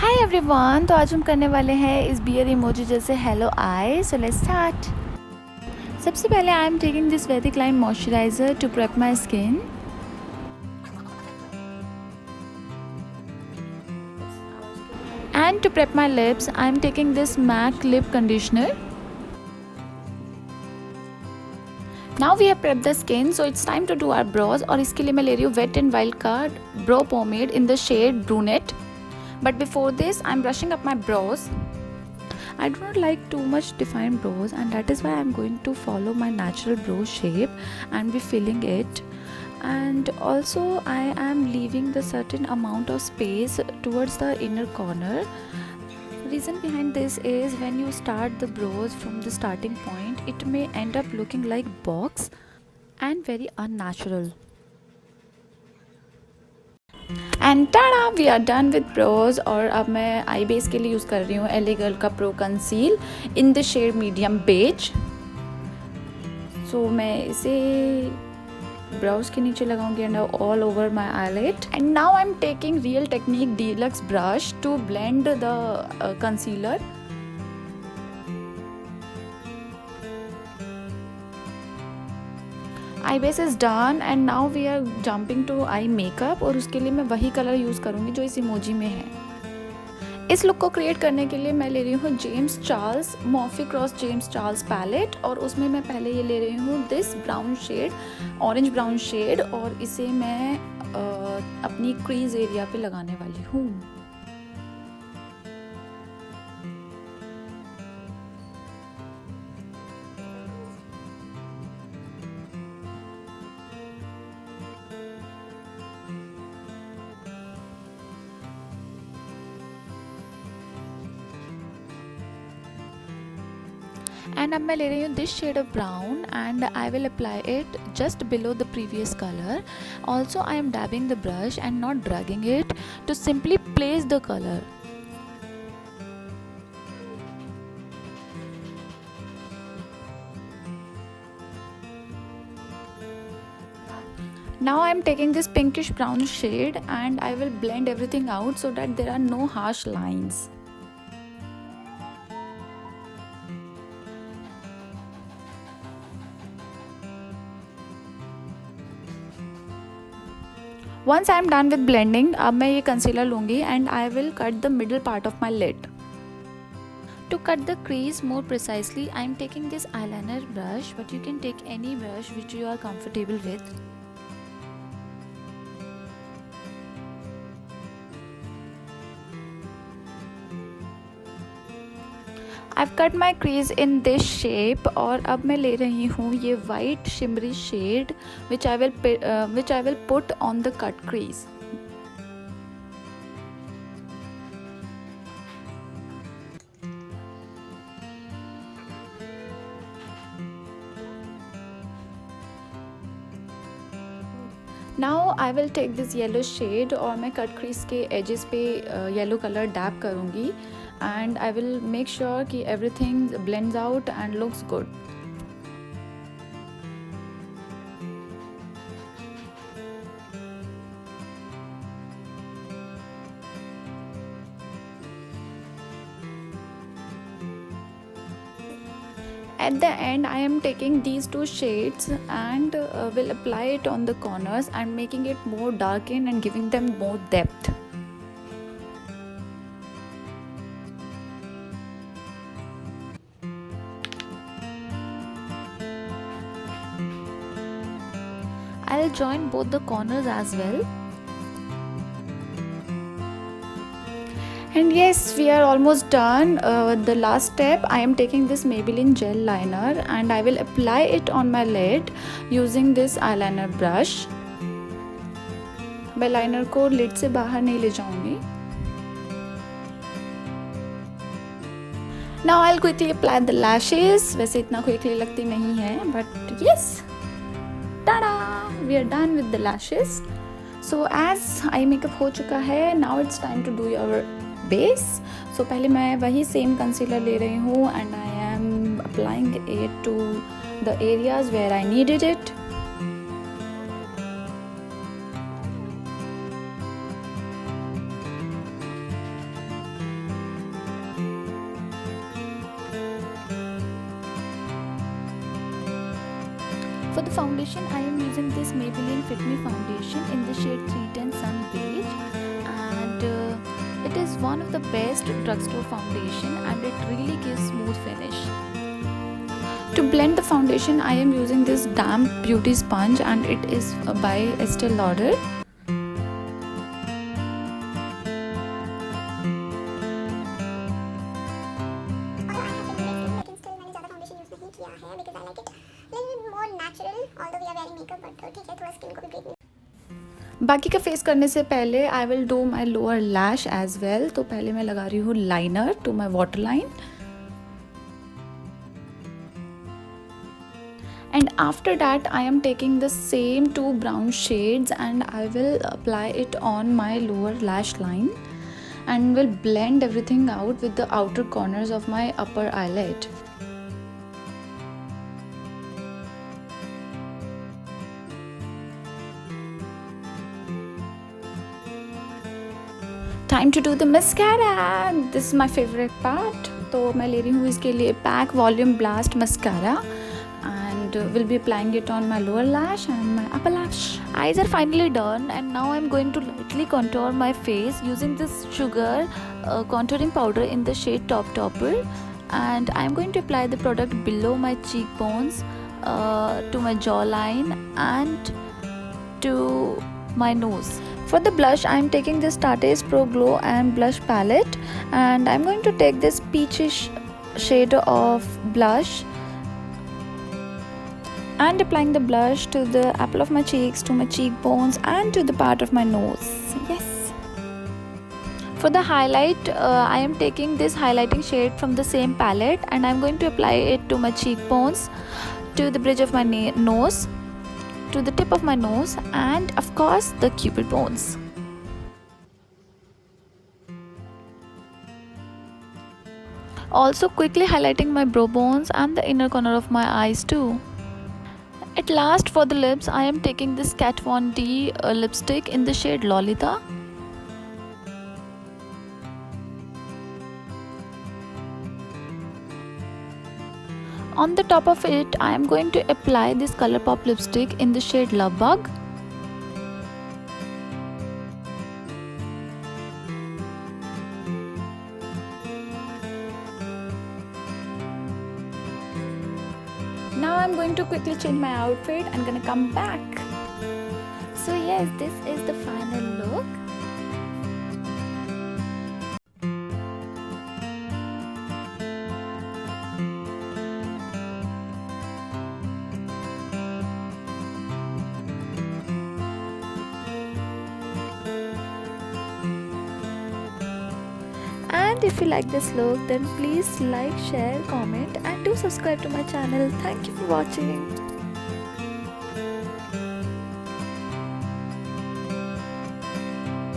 Hi everyone, तो आज हम करने वाले हैं इस बियर इमोजी जैसे halo eye. So let's start. सबसे पहले I am taking this Vedic line moisturiser to prep my skin. And to prep my lips, I am taking this MAC lip conditioner. Now we have prepped the skin, so it's time to do our brows. और इसके लिए मैं ले रही हूँ Wet n Wild का brow pomade in the shade brunette. But before this, I'm brushing up my brows. I do not like too much defined brows, and that is why I'm going to follow my natural brow shape and be filling it. And also I am leaving the certain amount of space towards the inner corner. Reason behind this is when you start the brows from the starting point, it may end up looking like box and very unnatural. And tada, we are done with brows. और अब मैं आई base के लिए use कर रही हूँ LA Girl का pro conceal in the shade medium beige. So मैं इसे ब्राउज के नीचे लगाऊंगी and all over my eyelid. And now I am taking real technique deluxe brush to blend the concealer. Eye base is done and now we are jumping to eye makeup. और उसके लिए मैं वही colour use करूँगी जो इस emoji में है। इस लुक को क्रिएट करने के लिए मैं ले रही हूँ James Charles Morphe cross James Charles palette. और उसमें मैं पहले ये ले रही हूँ this brown shade, orange brown shade, और इसे मैं अपनी क्रीज एरिया पे लगाने वाली हूँ। एंड अब मैं ले रही हूँ this shade of brown and I will apply it just below the previous colour. Also I am dabbing the brush and not dragging it to simply place the colour. Now I am taking this pinkish brown shade and I will blend everything out so that there are no harsh lines. Once I am done with blending, अब मैं ये concealer लूँगी and I will cut the middle part of my lid. To cut the crease more precisely, I am taking this eyeliner brush, but you can take any brush which you are comfortable with. I've cut my crease in this shape और अब मैं ले रही हूँ ये white shimmery shade which I will put on the cut crease. Now I will take this yellow shade और मैं cut crease के edges पे yellow color dab करूँगी and I will make sure कि everything blends out and looks good. At the end, I am taking these two shades and will apply it on the corners and making it more darkened and giving them more depth. I'll join both the corners as well. And yes, we are almost done. The last step, I am taking this Maybelline gel liner and I will apply it on my lid using this eyeliner brush. मैं liner को lid से बाहर नहीं ले जाऊंगी. Now I'll quickly apply the lashes. वैसे इतना quickly लगती नहीं है, but yes, tada! We are done with the lashes. So as eye makeup हो चुका है, now it's time to do your base. So पहले मैं वही same concealer ले रही हूँ and I am applying it to the areas where I needed it. For the foundation, I am using this Maybelline Fit Me foundation in the shade 310 Sun Beige, and it is one of the best drugstore foundation and it really gives smooth finish. To blend the foundation, I am using this damp beauty sponge and it is by Estee Lauder. बाकी का face करने से पहले I will do my lower lash as well. तो पहले मैं लगा रही हूँ liner to my water line, and after that I am taking the same two brown shades and I will apply it on my lower lash line and will blend everything out with the outer corners of my upper eyelid. Time to do the mascara. This is my favorite part. तो मैं ले रही हूँ इसके लिए pack volume blast mascara and will be applying it on my lower lash and my upper lash. Eyes are finally done and now I'm going to lightly contour my face using this sugar contouring powder in the shade Top Topper, and I'm going to apply the product below my cheekbones, to my jawline and to my nose. For the blush, I am taking this Tarte Pro Glow and Blush palette and I'm going to take this peachish shade of blush and applying the blush to the apple of my cheeks, to my cheekbones and to the part of my nose. Yes. For the highlight, I am taking this highlighting shade from the same palette and I'm going to apply it to my cheekbones, to the bridge of my nose, to the tip of my nose and of course the cupid bones. Also quickly highlighting my brow bones and the inner corner of my eyes too. At last, for the lips, I am taking this Kat Von D lipstick in the shade Lolita. On the top of it, I am going to apply this Colourpop lipstick in the shade Love Bug. Now I'm going to quickly change my outfit. I'm gonna come back. So yes, this is the final look. And if you like this look, then please like, share, comment and do subscribe to my channel. Thank you for watching.